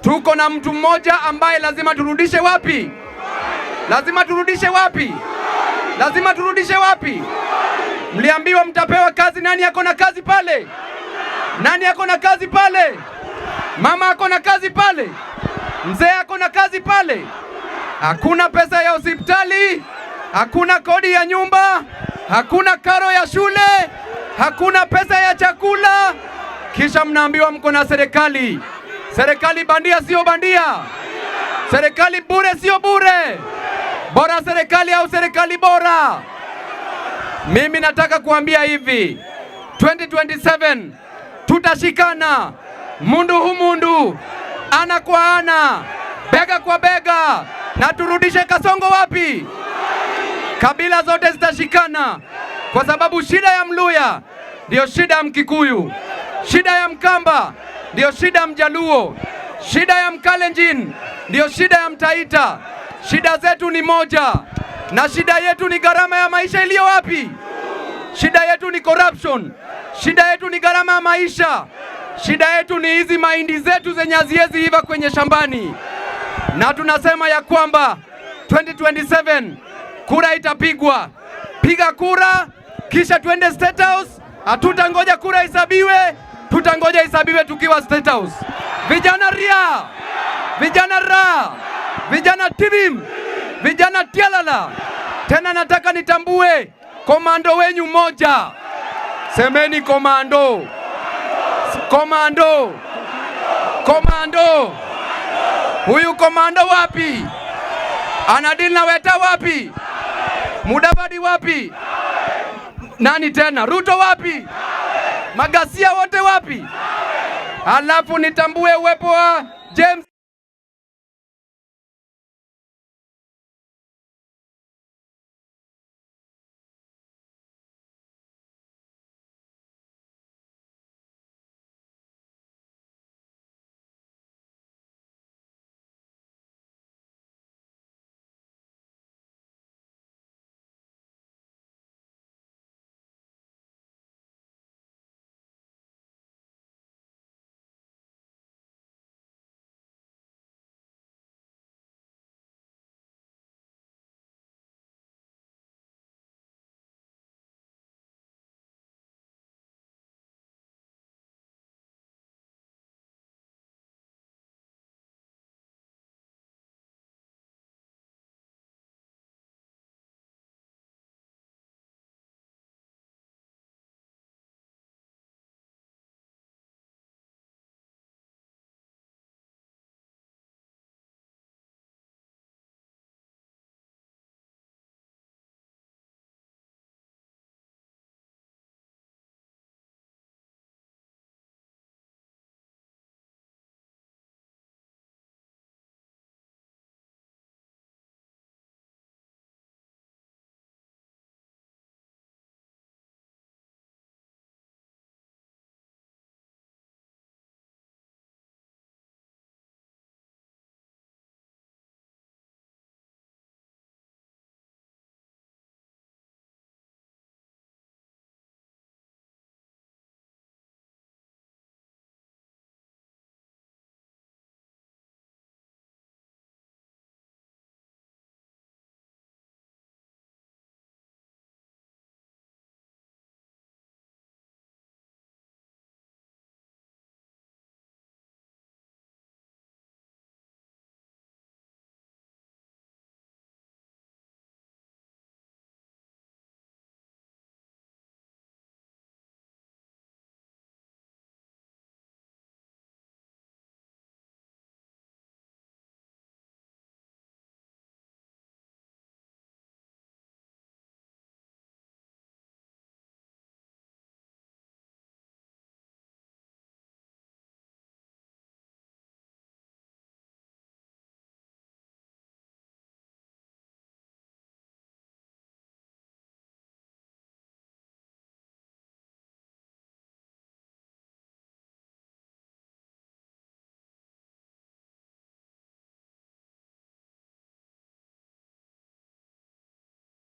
tuko na mtu mmoja ambaye lazima turudishe wapi? Lazima turudishe wapi? Lazima turudishe wapi? Mliambiwa mtapewa kazi. Nani yako na kazi pale? Nani yako na kazi pale? Mama yako na kazi pale? Mzee yako na kazi pale? Hakuna pesa ya hospitali, hakuna kodi ya nyumba, hakuna karo ya shule, hakuna pesa ya chakula. Kisha mnaambiwa mko na serikali. Serikali bandia sio bandia. Serikali bure sio bure. Bora serikali au serikali bora? Mimi nataka kuambia hivi, 2027 tutashikana mundu humundu, ana kwa ana, bega kwa bega, na turudishe Kasongo wapi? Kabila zote zitashikana, kwa sababu shida ya Mluya ndio shida ya Mkikuyu, shida ya Mkamba ndio shida ya Mjaluo, shida ya Mkalenjin ndio shida ya Mtaita. Shida zetu ni moja, na shida yetu ni gharama ya maisha iliyo wapi? Shida yetu ni corruption, shida yetu ni gharama ya maisha, shida yetu ni hizi mahindi zetu zenye haziwezi iva kwenye shambani. Na tunasema ya kwamba 2027 kura itapigwa. Piga kura kisha twende State House. Hatutangoja kura isabiwe, tutangoja isabiwe tukiwa State House. Vijana ria, vijana ra, vijana tibim, vijana tialala. Tena nataka nitambue komando wenyu moja. Semeni komando. Komando. Komando. Huyu komando wapi? Anadili na Weta wapi? Mudavadi wapi? Nani tena? Ruto wapi? Magasia wote wapi? Alafu nitambue uwepo wa James